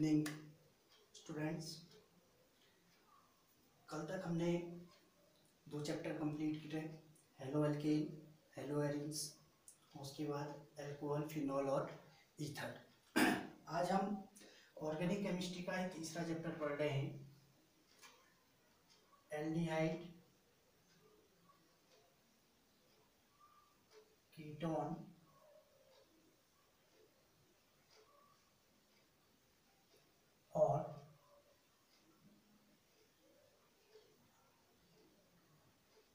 Evening students. कल तक हमने 2 चैप्टर कंप्लीट किए, हेलो एल्केन, हेलो एरिन्स, उसके बाद एल्कोहल, फिनॉल और ईथर। आज हम ऑर्गेनिक केमिस्ट्री का एक तीसरा चैप्टर पढ़ रहे हैं, एल्डिहाइड, कीटोन और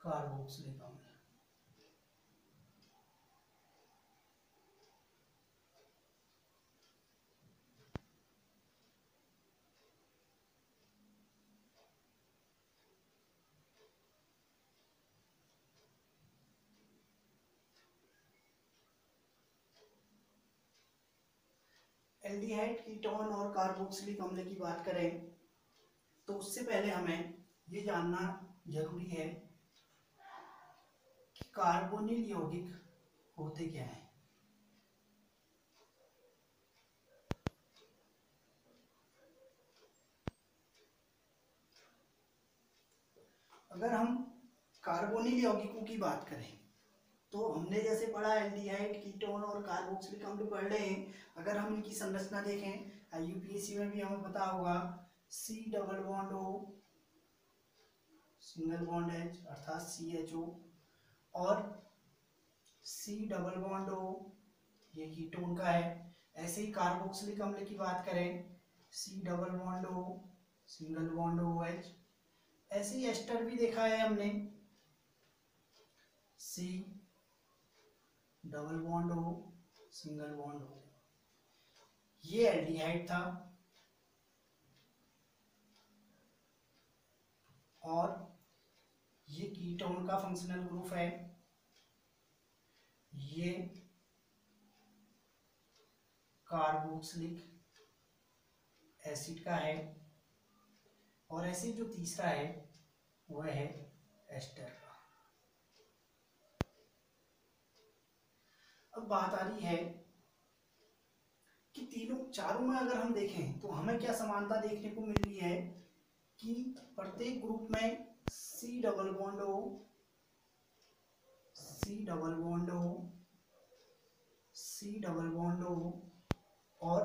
कार्बोक्सिलिक अम्ल। एल्डिहाइड, कीटोन और कार्बोक्सिलिक अम्ल की बात करें तो उससे पहले हमें ये जानना जरूरी है कि कार्बोनिल यौगिक होते क्या हैं। अगर हम कार्बोनिल यौगिकों की बात करें तो हमने जैसे पढ़ा एल्डिहाइड, कीटोन और कार्बोक्सिलिक अम्ल पढ़ रहे हैं। अगर हम इनकी संरचना देखें, यूपीएससी में भी हमें पता होगा, C double bond O single bond H अर्थात CHO और C डबल बॉन्ड O ये कीटोन का है। ऐसे ही कार्बोक्सिलिक अम्ल की बात करें, C double bond O single bond OH। ऐसे ही एस्टर भी देखा है हमने, C double bond O single bond O। ये एल्डिहाइड था और ये कीटोन का फंक्शनल ग्रुप है, ये कार्बोक्सिलिक एसिड का है और ऐसे जो तीसरा है वह है एस्टर का। अब बात आ रही है कि तीनों चारों में अगर हम देखें तो हमें क्या समानता देखने को मिल रही है कि प्रत्येक ग्रुप में C double bond O, C double bond O, C double bond O और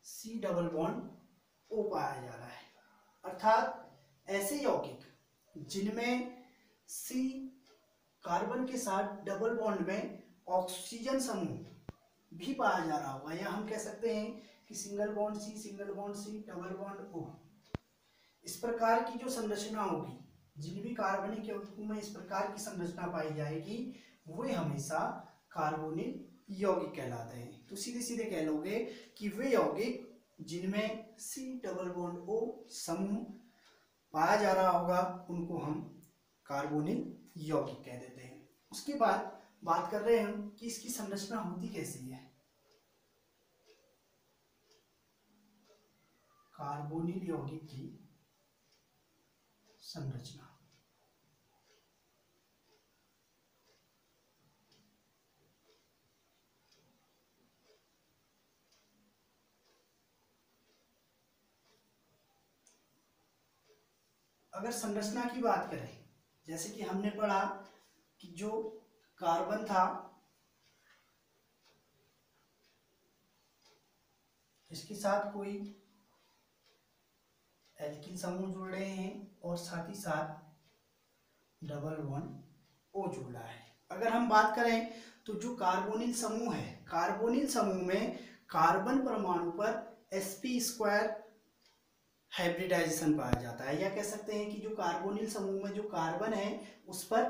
C डबल बॉन्ड O पाया जा रहा है। अर्थात ऐसे यौगिक जिनमें C कार्बन के साथ डबल बॉन्ड में ऑक्सीजन समूह भी पाया जा रहा होगा, या हम कह सकते हैं कि single bond C, single bond C, double bond O। इस प्रकार की जो संरचना होगी, जिन भी कार्बनिक यौगिकों में इस प्रकार की संरचना पाई जाएगी, वे हमेशा कार्बोनिल यौगिक कहलाते हैं। तो सीधे सीधे कह लोगे कि वे यौगिक जिनमें C डबल बॉन्ड O समूह पाया जा रहा होगा उनको हम कार्बोनिल यौगिक कह देते हैं। उसके बाद बात कर रहे हैं हम कि इसकी संरचना होती कैसी है। कार्बोनिल यौगिक की संरचना, अगर संरचना की बात करें, जैसे कि हमने पढ़ा कि जो कार्बन था इसके साथ कोई एल्किल समूह जुड़ रहे हैं और साथ ही साथ डबल बॉन्ड O जुड़ रहा है। अगर हम बात करें तो जो कार्बोनिल समूह है, कार्बोनिल समूह में कार्बन परमाणु पर sp² हाइब्रिडाइजेशन पाया जाता है, या कह सकते हैं कि जो कार्बोनिल समूह में जो कार्बन है उस पर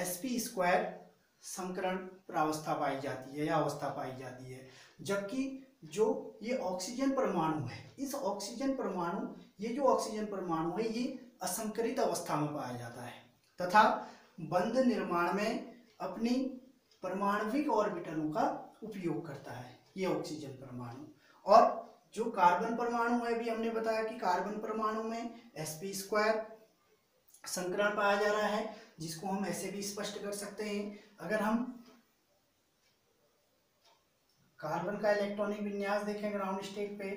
sp² संकरण प्रावस्था पाई जाती है या अवस्था पाई जाती है। जबकि जो ये ऑक्सीजन परमाणु है, इस ऑक्सीजन परमाणु, ये जो ऑक्सीजन परमाणु है ये असंकरित अवस्था में पाया जाता है तथा बंध निर्माण में अपनी परमाणविक ऑर्बिटलों का उपयोग करता है ये ऑक्सीजन परमाणु। और जो कार्बन परमाणु है, भी हमने बताया कि कार्बन परमाणु में sp² संकरण पाया जा रहा है, जिसको हम ऐसे भी स्पष्ट कर सकते हैं। अगर हम कार्बन का इलेक्ट्रॉनिक विन्यास देखें ग्राउंड स्टेट पे,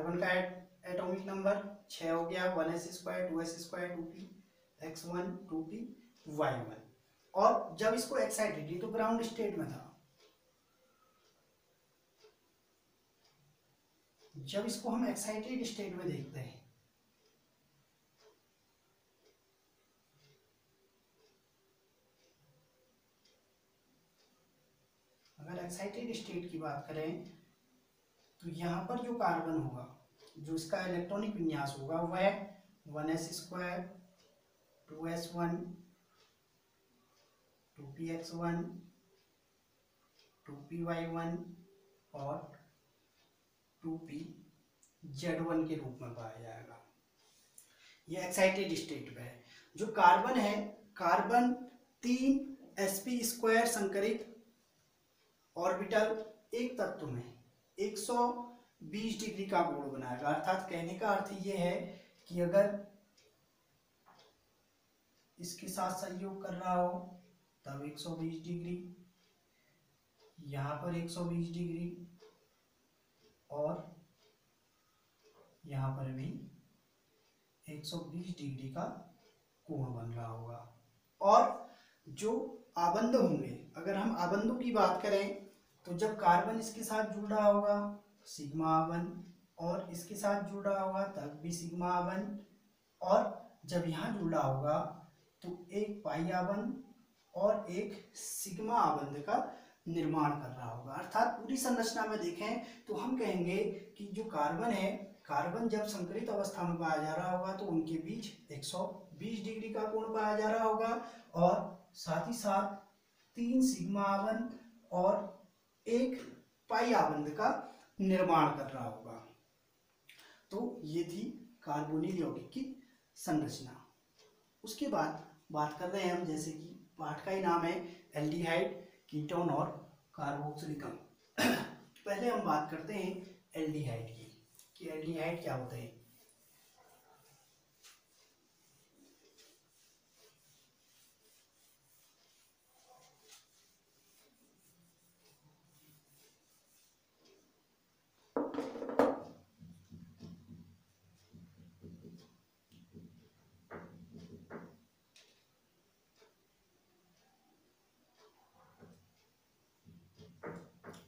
कार्बन का एटॉमिक नंबर 6 हो गया, 1s² 2s² 2p(x1) 2p(y1). और जब इसको एक्साइटेड, ये तो ग्राउंड स्टेट में था, जब इसको हम एक्साइटेड स्टेट में देखते हैं, अगर एक्साइटेड स्टेट की बात करें तो यहाँ पर जो कार्बन होगा, जो इसका इलेक्ट्रॉनिक विन्यास होगा, वह 1s² 2s1 2px1 2py1 और 2pz1 के रूप में पाया जाएगा। यह एक्साइटेड स्टेट में है। जो कार्बन है, कार्बन 3 sp² संकरित ऑर्बिटल एक तत्व में 120 डिग्री का कोण बनाएगा। अर्थात कहने का अर्थ ये है कि अगर इसके साथ संयोग कर रहा हो तब 120 डिग्री, यहाँ पर 120 डिग्री और यहाँ पर भी 120 डिग्री का कोण बन रहा होगा। और जो आबंध होंगे, अगर हम आबंधों की बात करें तो जब कार्बन इसके साथ जुड़ रहा होगा सिग्मा आबंध, और इसके साथ जुड़ रहा होगा तब भी सिग्मा आबंध, और जब यहाँ जुड़ रहा होगा तो एक पाई आबंध और एक सिग्मा आबंध का निर्माण कर रहा होगा। अर्थात पूरी संरचना में देखें तो हम कहेंगे कि जो कार्बन है, कार्बन जब संकरित अवस्था में पाया जा रहा होगा तो उनके बीच 120 डिग्री का कोण पाया जा रहा होगा, और साथ ही साथ 3 सिग्मा आबंध और एक पाई आबंध का निर्माण कर रहा होगा। तो ये थी कार्बोनिल यौगिक की संरचना। उसके बाद बात कर रहे हैं हम, जैसे कि पाठ का ही नाम है एल्डिहाइड, कीटोन और कार्बोक्सिलिक। पहले हम बात करते हैं एल्डिहाइड की, कि एल्डिहाइड क्या होते हैं।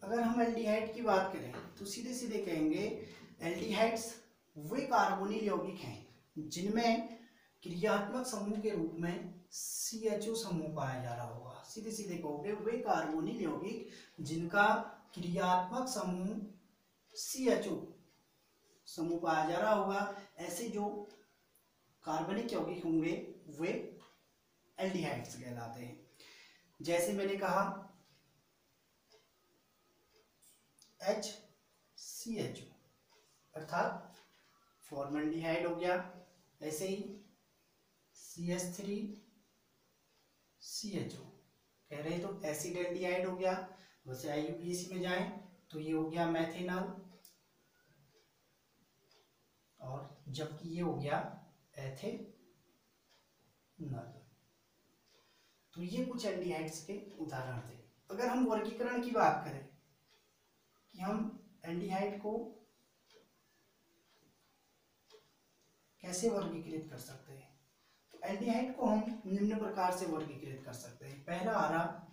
अगर हम एल्डिहाइड की बात करें तो सीधे सीधे कहेंगे एल्डिहाइड्स वे कार्बोनिल यौगिक हैं जिनमें क्रियात्मक समूह के रूप में CHO समूह पाया जा रहा होगा। सीधे सीधे कहोगे वे कार्बोनिल यौगिक जिनका क्रियात्मक समूह CHO समूह पाया जा रहा होगा, ऐसे जो कार्बनिक यौगिक होंगे वे एल्डिहाइड्स कहलाते हैं। जैसे मैंने कहा HCHO अर्थात फॉर्मल्डिहाइड हो गया, ऐसे ही CH3CHO कह रहे तो एसिड एल्डिहाइड हो गया। वैसे IUPAC में जाएं तो ये हो गया मेथेनॉल, और जबकि ये हो गया एथेनॉल। तो ये कुछ एल्डिहाइड्स के उदाहरण थे। अगर हम वर्गीकरण की बात करें कि हम एल्डिहाइड को कैसे वर्गीकृत कर सकते हैं, तो एल्डिहाइड को हम निम्न प्रकार से वर्गीकृत कर सकते हैं। पहला आ रहा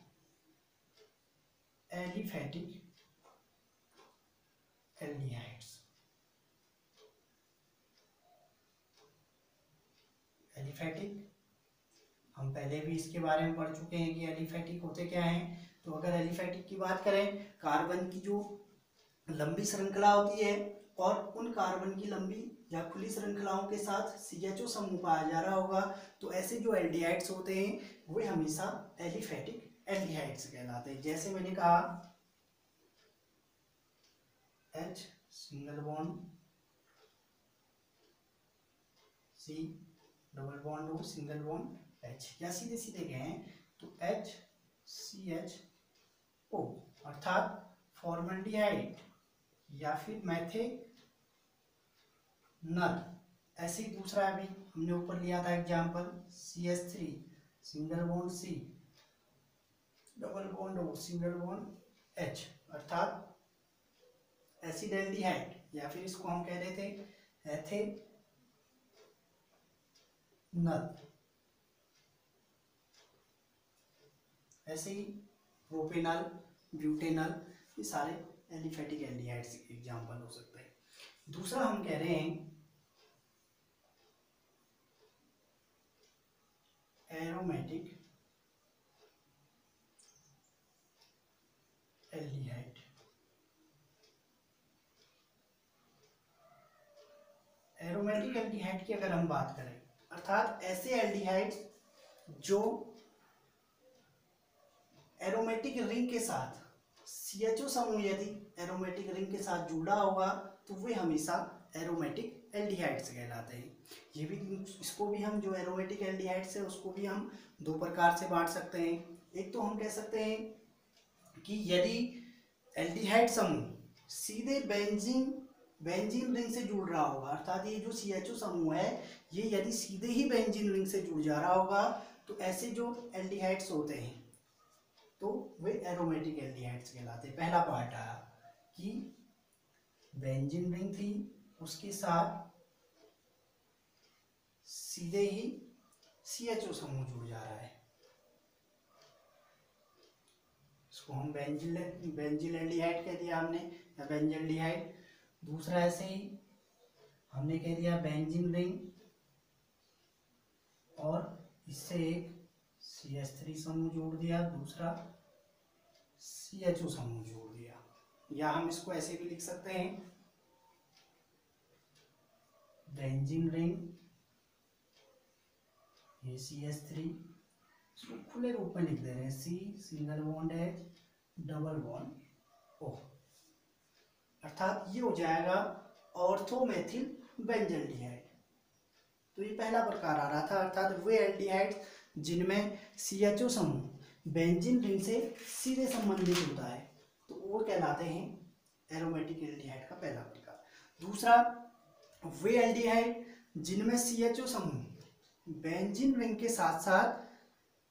एलिफैटिक एल्डिहाइड्स। एलिफैटिक हम पहले भी इसके बारे में पढ़ चुके हैं कि एलिफैटिक होते क्या हैं। तो अगर एलिफैटिक की बात करें, कार्बन की जो लंबी श्रृंखला होती है और उन कार्बन की लंबी या खुली श्रृंखलाओं के साथ CHO समूह पाया जा रहा होगा, तो ऐसे जो एल्डिहाइड्स होते हैं वे हमेशा एलिफैटिक एल्डिहाइड्स कहलाते हैं। जैसे मैंने कहा H single bond C double bond O single bond H, या सीधे सीधे कहें तो HCHO अर्थात फॉर्मल्डिहाइड या फिर मैथेनॉल। ऐसे ही दूसरा भी हमने ऊपर लिया था example CH3 single bond C double bond O single bond H अर्थात एसिड एल्डिहाइड या फिर इसको हम कह देते एथेनल। ऐसे ही प्रोपेनल, ब्यूटेनल, ये सारे एलिफेटिक एल्डिहाइड्स के एग्जाम्पल हो सकते हैं। दूसरा हम कह रहे हैं एरोमेटिक एल्डिहाइड। एरोमेटिक एल्डिहाइड की अगर हम बात करें, अर्थात ऐसे एल्डिहाइड्स जो एरोमेटिक रिंग के साथ CHO समूह यदि एरोमेटिक रिंग के साथ जुड़ा होगा तो वे हमेशा एरोमेटिक एल्डिहाइड्स कहलाते हैं। ये भी, इसको भी हम, जो एरोमेटिक एल्डिहाइड्स है उसको भी हम दो प्रकार से बांट सकते हैं। एक तो हम कह सकते हैं कि यदि एल्डिहाइड समूह सीधे बेंजीन रिंग से जुड़ रहा होगा, अर्थात ये जो CHO समूह है ये यदि सीधे ही बेंजीन रिंग से जुड़ जा रहा होगा तो ऐसे जो एल्डिहाइड्स होते हैं तो वे एरोमेटिक एल्डिहाइड्स कहलाते हैं। पहला पार्ट आया कि बेंजीन रिंग थी, उसके साथ सीधे ही CHO समूह जुड़ जा रहा है, इसको हम बेंजिल एल्डिहाइड कह दिया हमने, या बेंजिल्डिहाइड। दूसरा ऐसे ही हमने कह दिया बेंजीन रिंग और इससे एक CH3 समूह जोड़ दिया, दूसरा CHO समूह जोड़ दिया। या हम इसको ऐसे भी लिख सकते हैं बेंजीन रिंग, ये CH3, इसको खुले रूप में लिख दे रहे हैं C single bond H double bond O, अर्थात ये हो जाएगा ऑर्थोमेथिल बेंजल्डिहाइड। तो ये पहला प्रकार आ रहा था, अर्थात वे एल्डिहाइड जिनमें CHO समूह बेंजीन रिंग से सीधे संबंधित होता है तो वो कहलाते हैं एरोमेटिक एल्डिहाइड का पहला प्रकार। दूसरा, वे एल्डिहाइड जिनमें CHO समूह बेंजीन रिंग के साथ साथ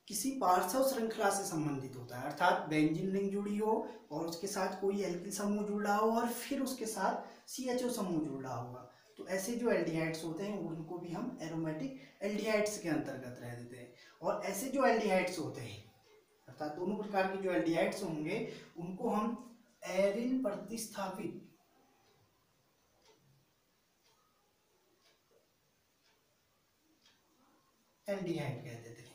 किसी पार्श्व श्रृंखला से संबंधित होता है, अर्थात बेंजीन रिंग जुड़ी हो और उसके साथ कोई एल्किल समूह जुड़ा हो और फिर उसके साथ CHO समूह जुड़ा होगा, तो ऐसे जो एल्डिहाइड्स होते हैं उनको भी हम एरोमेटिक एल्डिहाइड्स के अंतर्गत रह देते हैं। और ऐसे जो एल्डिहाइड्स होते हैं, अर्थात दोनों प्रकार के जो एल्डिहाइड्स होंगे उनको हम एरिल प्रतिस्थापित एल्डिहाइड कह देते हैं।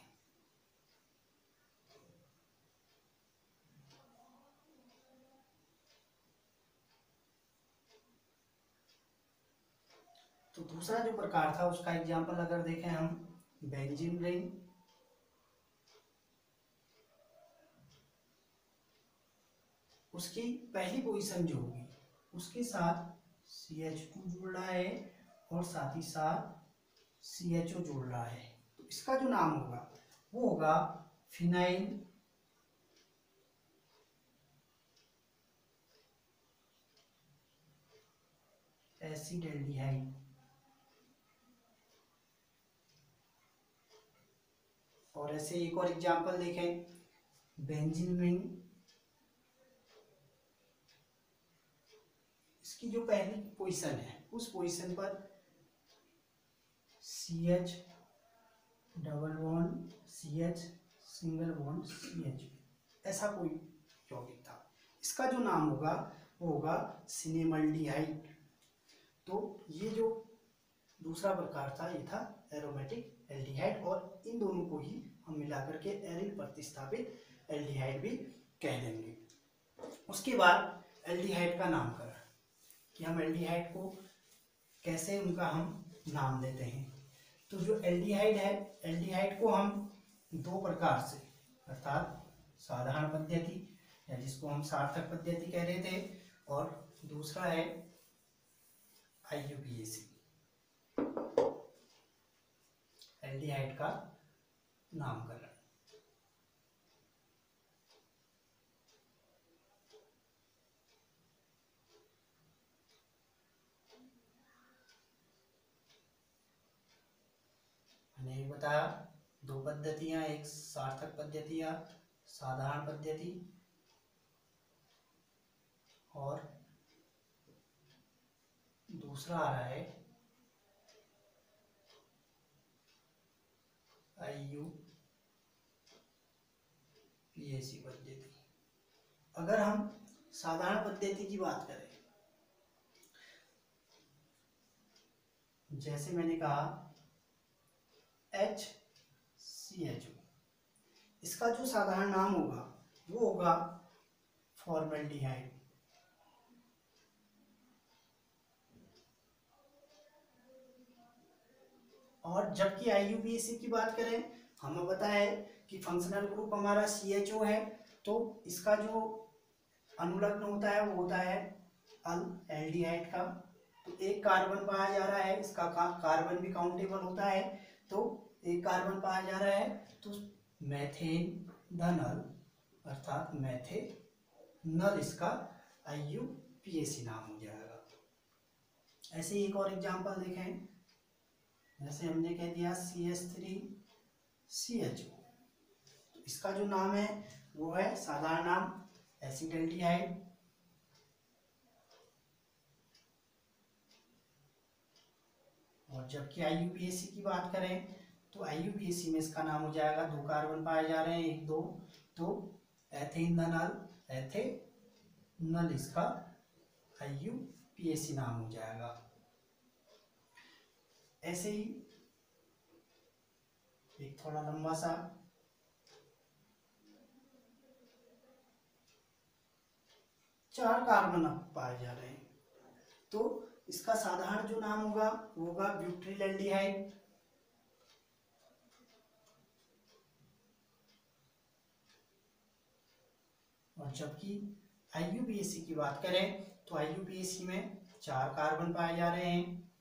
तो दूसरा जो प्रकार था उसका एग्जाम्पल अगर देखें हम, बेंजीन रिंग, उसकी पहली पोजीशन जो होगी उसके साथ CH2 जुड़ रहा है और साथ ही साथ CHO जुड़ रहा है, तो इसका जो नाम होगा वो होगा फिनाइल एसिड एल्डिहाइड। और ऐसे एक और एग्जाम्पल देखें, बेंजीन रिंग, इसकी जो पहली पोजीशन है उस पोजीशन पर CH double bond CH single bond CH, ऐसा कोई यौगिक था, इसका जो नाम होगा वो होगा सिनेमल्डिहाइड। तो ये जो दूसरा प्रकार था ये था एरोमेटिक एल्डिहाइड, और इन दोनों को ही हम मिलाकर के एरिल प्रतिस्थापित एल्डिहाइड भी कह देंगे। उसके बाद एल्डिहाइड का नामकरण, कि हम एल्डिहाइड को कैसे उनका हम नाम देते हैं। तो जो एल्डिहाइड है, एल्डिहाइड को हम दो प्रकार से, अर्थात साधारण पद्धति या जिसको हम सार्थक पद्धति कह रहे थे, और दूसरा है IUPAC, एल्डिहाइड का नामकरण। मैंने ये बताया दो पद्धतियां, एक सार्थक पद्धति या साधारण पद्धति और दूसरा आ रहा है IUPAC पद्धति। अगर हम साधारण पद्धति की बात करें, जैसे मैंने कहा HCHO, इसका जो साधारण नाम होगा वो होगा फॉर्मल्डिहाइड। और जबकि IUPAC की बात करें, हमें पता है कि फंक्शनल ग्रुप हमारा CHO है, तो इसका जो अनुलग्न होता है वो होता है एल्डिहाइड का। तो एक कार्बन पाया जा रहा है, इसका कार्बन भी काउंटेबल होता है, तो एक कार्बन पाया जा रहा है, तो मेथेनल अर्थात मेथेनल इसका IUPAC नाम हो जाएगा। ऐसे एक और एग्जांपल देखें, जैसे हमने कह दिया CH3CHO, तो इसका जो नाम है वो है साधारण नाम एसिटल्डिहाइड। और जबकि IUPAC की बात करें तो IUPAC में इसका नाम हो जाएगा, दो कार्बन पाए जा रहे हैं, एक दो, तो एथेनल इसका IUPAC नाम हो जाएगा। ऐसे ही एक थोड़ा लंबा सा चार कार्बन पाए जा रहे हैं, तो इसका साधारण जो नाम होगा वो होगा ब्यूट्रिलएल्डिहाइड। और जबकि IUPAC की बात करें तो IUPAC में चार कार्बन पाए जा रहे हैं,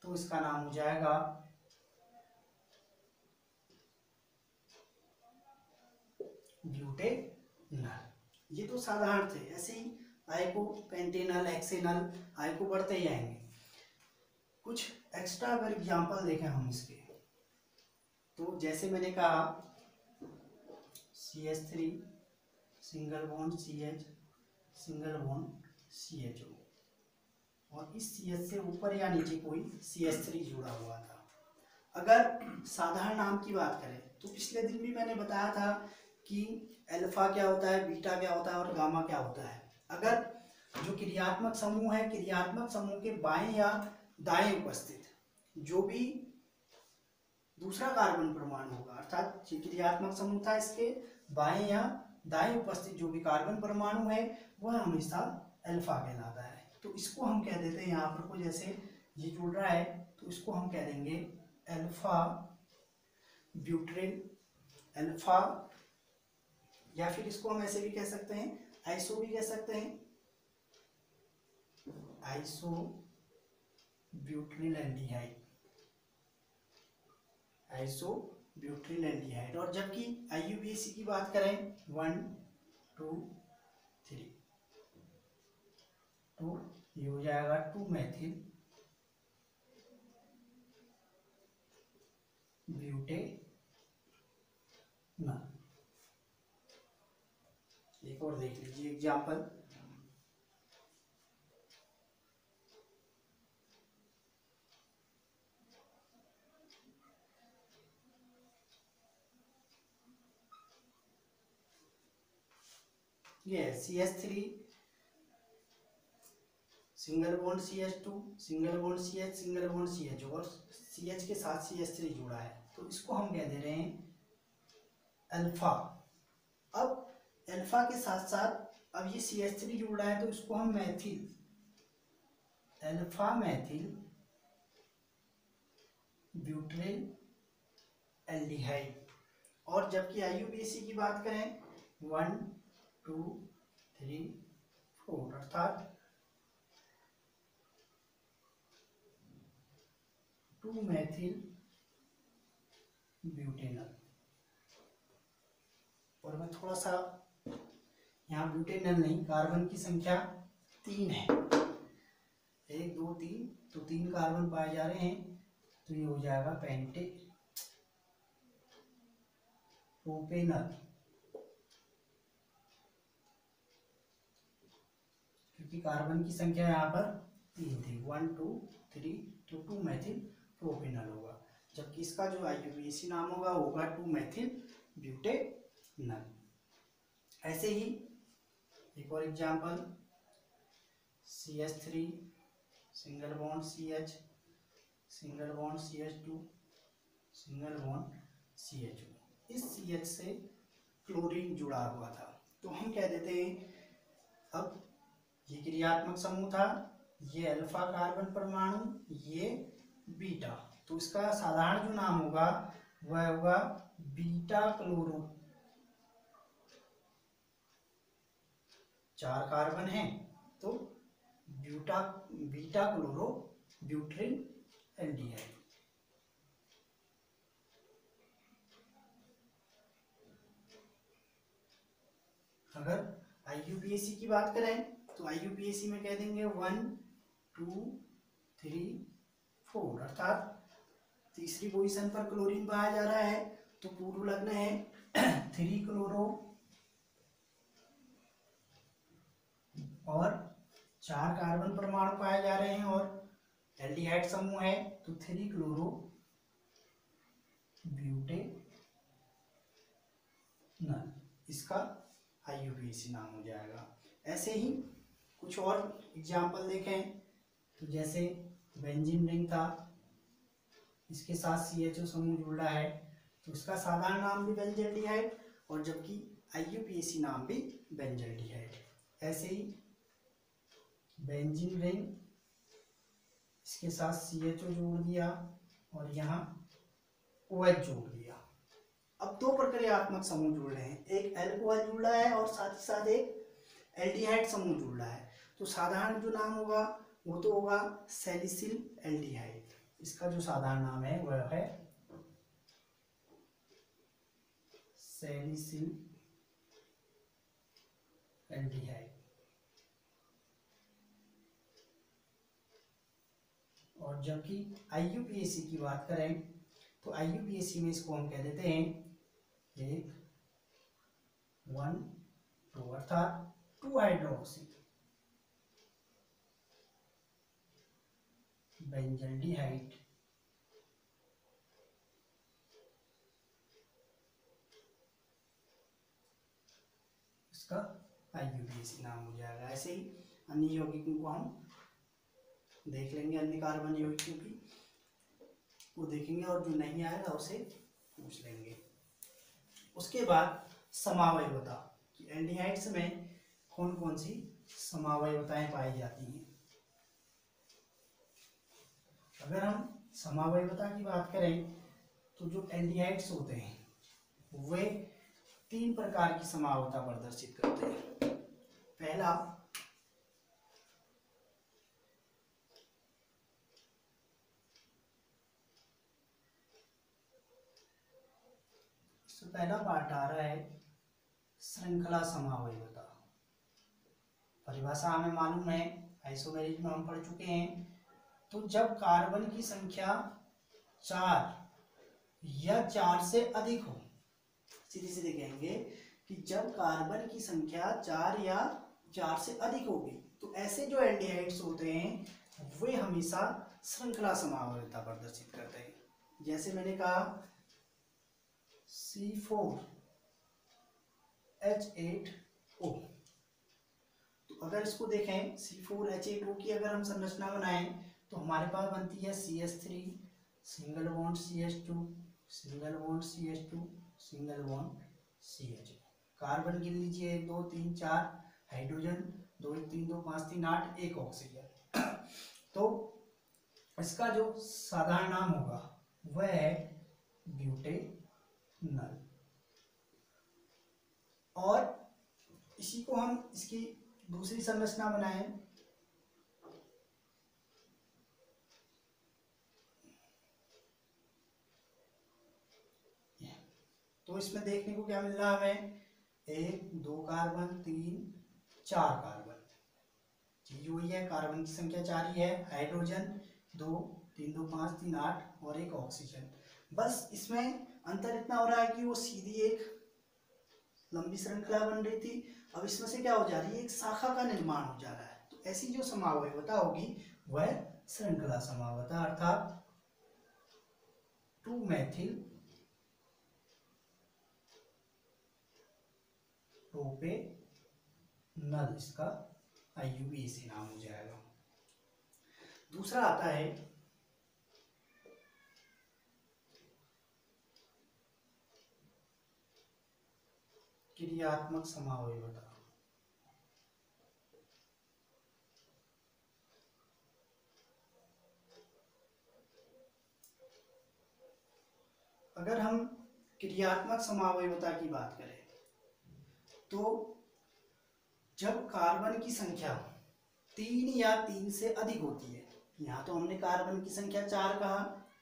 तो इसका नाम हो जाएगा ब्यूटेनल। ये तो साधारण थे, ऐसे ही आइको, पेंटेनल, हेक्सेनल, आइको बढ़ते ही आएंगे। कुछ एक्स्ट्रा अगर एग्जांपल देखें हम इसके, तो जैसे मैंने कहा CH3 single bond CH single bond CHO, और इस CH से ऊपर या नीचे कोई CH3 जुड़ा हुआ था। अगर साधारण नाम की बात करें तो पिछले दिन भी मैंने बताया था कि अल्फा क्या होता है, बीटा क्या होता है और गामा क्या होता है। अगर जो क्रियात्मक समूह है, क्रियात्मक समूह के बाएं या दाएं उपस्थित जो भी दूसरा कार्बन परमाणु होगा, अर्थात क्रियात्मक समूह था, इसके बाएं या दाएं उपस्थित जो भी कार्बन परमाणु है वह हमेशा अल्फा कहलाता है। तो इसको हम कह देते हैं, यहाँ पर को जैसे ये जुड़ रहा है तो इसको हम कह देंगे अल्फा ब्यूट्रिल अल्फा, या फिर इसको हम ऐसे भी कह सकते हैं, आइसो भी कह सकते हैं, आइसो ब्यूट्रिल एल्डिहाइड, आइसो ब्यूट्रिल एल्डिहाइड। और जबकि IUPAC की बात करें 1 2 3, तो ये हो जाएगा 2 मेथिल ब्यूटेनल। एक और देख लीजिए एग्जाम्पल, ये है CH3 single bond CH2 single bond CH single bond CH, और CH के साथ CH3 जुड़ा है, तो इसको हम कह दे रहे हैं अल्फा। अब अल्फा के साथ साथ अब ये CH3 जुड़ रहा है, तो इसको हम मैथिल, अल्फा मैथिल ब्यूट्रिल एल्डिहाइड। और जबकि IUPAC की बात करें 1 2 3 4, अर्थात 2 मेथिल ब्यूटेनल। और मैं थोड़ा सा यहाँ ब्यूटेनल नहीं, कार्बन की संख्या 3 है, 1 2 3, तो 3 कार्बन पाए जा रहे हैं, तो ये हो जाएगा प्रोपेनल, क्योंकि कार्बन की संख्या यहाँ पर 3 थी, 1 2 3, तो 2 मेथिल प्रोपेनॉल होगा। जबकि इसका जो IUPAC नाम होगा 2 मेथिल ब्यूटेनॉल। ऐसे ही एक और example, CH3 single bond CH, single bond CH2, single bond CHO। इस CH से क्लोरीन जुड़ा हुआ था, तो हम कह देते हैं अब ये क्रियात्मक समूह था, ये अल्फा कार्बन परमाणु, ये बीटा, तो इसका साधारण जो नाम होगा वह होगा बीटा क्लोरो। 4 कार्बन है तो बीटा क्लोरो ब्यूट्रिन एल्डिहाइड। अगर IUPAC की बात करें तो IUPAC में कह देंगे 1 2 3 4, अर्थात तीसरी पोजीशन पर क्लोरीन पाया जा रहा है, तो पूर्व लग्न है 3 क्लोरो और 4 कार्बन परमाणु पाए जा रहे हैं और एल्डिहाइड समूह है, तो 3 क्लोरो ब्यूटेनॉल, इसका IUPAC नाम हो जाएगा। ऐसे ही कुछ और एग्जाम्पल देखें तो जैसे बेंजीन रिंग था, इसके साथ CHO समूह जुड़ रहा है, तो इसका साधारण नाम भी बेंजल्डिहाइड और जबकि IUPAC नाम भी बेंजल्डिहाइड। ऐसे ही बेंजीन रिंग, इसके साथ CHO जोड़ दिया और यहाँ OH जोड़ दिया। अब 2 प्रक्रियात्मक समूह जुड़ रहे हैं, एक एल्कोहल जुड़ रहा है और साथ ही साथ एक एल्डिहाइड समूह जुड़ रहा है, तो साधारण जो नाम होगा वो तो होगा सैलिसिल एल्डिहाइड। इसका जो साधारण नाम है वह है सैलिसिल एल्डिहाइड। और जबकि IUPAC की बात करें तो IUPAC में इसको हम कह देते हैं 1 1 2, अर्थात 2 हाइड्रोक्सी बेंजल्डिहाइड। इसका IUPAC नाम हो जाएगा। ऐसे ही अन्य यौगिकों को हम देख लेंगे, अन्य कार्बन यौगिकों की वो देखेंगे और जो नहीं आएगा उसे पूछ लेंगे। उसके बाद समावयवता कि एल्डिहाइड्स में कौन कौन सी समावयवताएं पाई जाती हैं। अगर हम समावयवता की बात करें तो जो एल्डिहाइड्स होते हैं वे 3 प्रकार की समावयवता प्रदर्शित करते हैं। पहला पहला पार्ट आ रहा है श्रृंखला समावयवता। परिभाषा हमें मालूम है, आइसोमेरिज में हम पढ़ चुके हैं। तो जब कार्बन की संख्या 4 या 4 से अधिक हो, सीधे सीधे कहेंगे कि जब कार्बन की संख्या 4 या 4 से अधिक होगी तो ऐसे जो एल्डिहाइड्स होते हैं वे हमेशा श्रृंखला समावयवता प्रदर्शित करते हैं। जैसे मैंने कहा C4H8O, तो अगर इसको देखें C4H8O की अगर हम संरचना बनाएं तो हमारे पास बनती है CH3 single bond CH2 single bond CH2 single bond CH। Carbon गिन लीजिए 1 2 3 4, हाइड्रोजन 2 1 3 2 5 3 8, एक ऑक्सीजन। तो इसका जो साधारण नाम होगा वह है ब्यूटेनॉल। और इसी को हम इसकी दूसरी संरचना बनाएं तो इसमें देखने को क्या मिल रहा है हमें, 1 2 कार्बन 3 4 कार्बन, चीज वही है, कार्बन की संख्या 4 ही है, हाइड्रोजन 2 3 2 5 3 8 और एक ऑक्सीजन। बस इसमें अंतर इतना हो रहा है कि वो सीधी एक लंबी श्रृंखला बन रही थी, अब इसमें से क्या हो जा रही है, एक शाखा का निर्माण हो जा रहा है। तो ऐसी जो समावयवता होगी वह श्रृंखला समावता अर्थात 2 मेथिल प्रोपेनल, इसका IUPAC नाम हो जाएगा। दूसरा आता है क्रियात्मक समावयवता। अगर हम क्रियात्मक समावयवता की बात करें तो जब कार्बन की संख्या 3 या 3 से अधिक होती है, यहाँ तो हमने कार्बन की संख्या 4 कहा,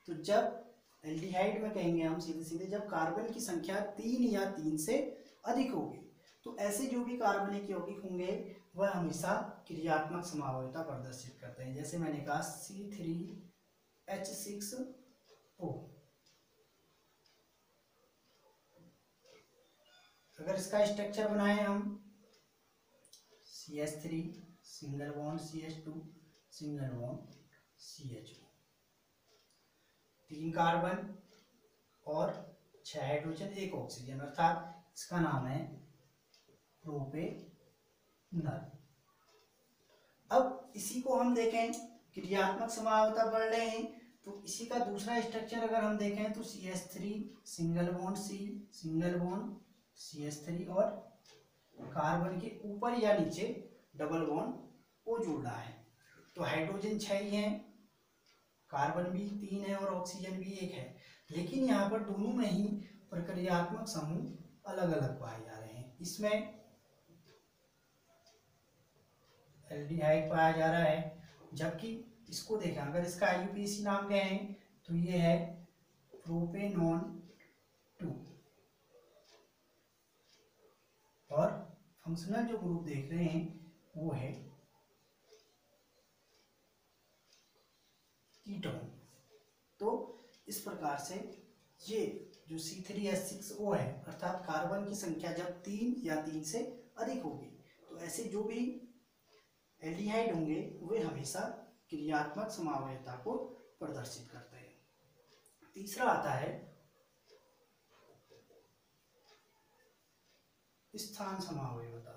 तो जब एल्डिहाइड में कहेंगे हम सीधे सीधे, जब कार्बन की संख्या 3 या 3 से अधिक होगी तो ऐसे जो भी कार्बनिक यौगिक होंगे वह हमेशा क्रियात्मक समावयवता प्रदर्शित करते हैं। जैसे मैंने कहा C3H6O, अगर इसका स्ट्रक्चर बनाए हम CH3 single bond CH2 single bond CHO, 3 carbon और 6 हाइड्रोजन 1 ऑक्सीजन, अर्थात इसका नाम है प्रोपेनल। अब इसी को हम देखें, क्रियात्मक समावयवता पढ़ रहे हैं तो इसी का दूसरा स्ट्रक्चर अगर हम देखें तो CH3 single bond C single bond CH3 और कार्बन के ऊपर या नीचे डबल बॉन्ड O जुड़ रहा है, तो हाइड्रोजन 6 ही हैं, कार्बन भी 3 है और ऑक्सीजन भी 1 है, लेकिन यहाँ पर दोनों में ही प्रक्रियात्मक समूह अलग अलग पाए जा रहे हैं। इसमें एल्डिहाइड पाया जा रहा है, जबकि इसको देखें अगर इसका IUPAC नाम क्या है तो ये है प्रोपेनॉन 2, और फंक्शनल जो ग्रुप देख रहे हैं वो है कीटोन। तो इस प्रकार से ये जो C3H6O है, अर्थात कार्बन की संख्या जब 3 या 3 से अधिक होगी तो ऐसे जो भी एल्डिहाइड होंगे वे हमेशा क्रियात्मक समावयवता को प्रदर्शित करते हैं। तीसरा आता है स्थान समावयवता।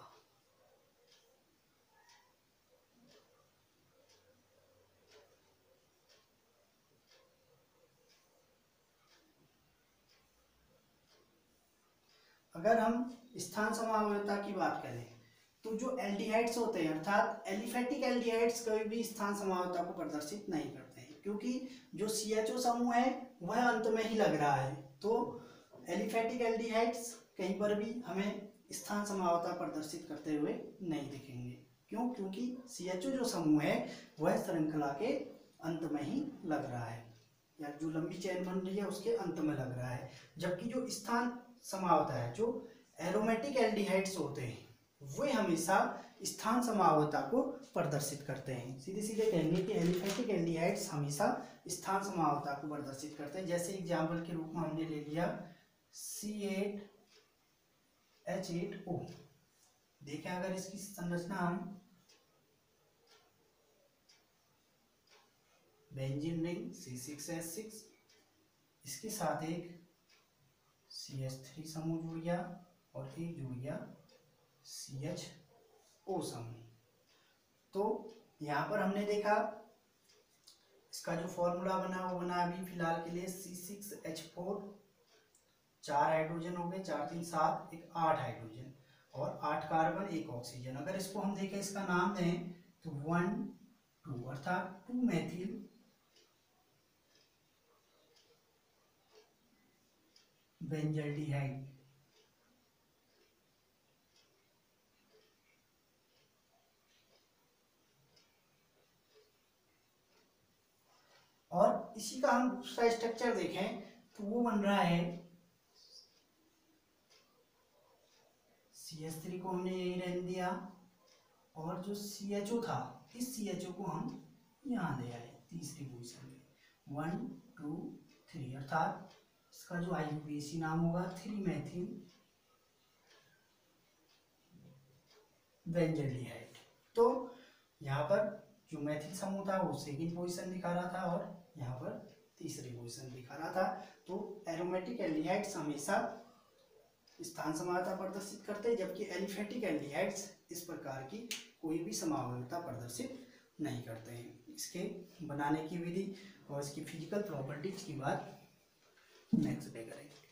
अगर हम स्थान समावयवता की बात करें तो जो एल्डिहाइड्स होते हैं अर्थात एलिफेटिक एल्डिहाइड्स कभी भी स्थान समावयवता को प्रदर्शित नहीं करते हैं, क्योंकि जो CHO समूह है वह अंत में ही लग रहा है, तो एलिफेटिक एल्डिहाइड्स कहीं पर भी हमें स्थान समावयवता प्रदर्शित करते हुए नहीं दिखेंगे। क्यों? क्योंकि CHO जो समूह है वह श्रृंखला के अंत में ही लग रहा है, या जो लंबी चेन बन रही है उसके अंत में लग रहा है, जबकि जो स्थान समावयवता है, जो एरोमेटिक एल्डिहाइड्स होते हैं वे हमेशा स्थान समावयवता को प्रदर्शित करते हैं। सीधे सीधे कहेंगे कि एलिफेटिक एल्डिहाइड्स हमेशा स्थान समावयवता को प्रदर्शित करते हैं। जैसे एग्जाम्पल के रूप में हमने ले लिया C8H8O, देखें अगर इसकी संरचना हम बेंजीन रिंग C6H6, इसके साथ एक CH3 समूह जुड़ गया और एक जुड़ गया CHO समूह। तो यहाँ पर हमने देखा इसका जो फॉर्मूला बना वो बना अभी फिलहाल के लिए C6H4, 4 हाइड्रोजन हो गए, 4 3 7, एक 8 हाइड्रोजन और 8 कार्बन 1 ऑक्सीजन। अगर इसको हम देखें इसका नाम दें तो 1 2 अर्थात 2 मेथिल बेंजल्डिहाइड। और इसी का हम दूसरा स्ट्रक्चर देखें तो वो बन रहा है CH3 को हमने यही रहने दिया और जो CHO था इस CHO को हम यहाँ ले आए तीसरी पोजीशन में 1 2 3, अर्थात इसका जो IUPAC नाम होगा 3 मेथिल बेंजल्डिहाइड। तो यहाँ पर जो मैथिल समूह था वो सेकंड पोजीशन दिखा रहा था और यहाँ पर तीसरी पोजीशन दिखा रहा था। तो एरोमेटिक एल्डिहाइड्स हमेशा स्थान समानता प्रदर्शित करते हैं, जबकि एलिफेटिक एल्डिहाइड्स इस प्रकार की कोई भी समानता प्रदर्शित नहीं करते हैं। इसके बनाने की विधि और इसकी फिजिकल प्रॉपर्टीज की बात नेक्स्ट डे करेंगे।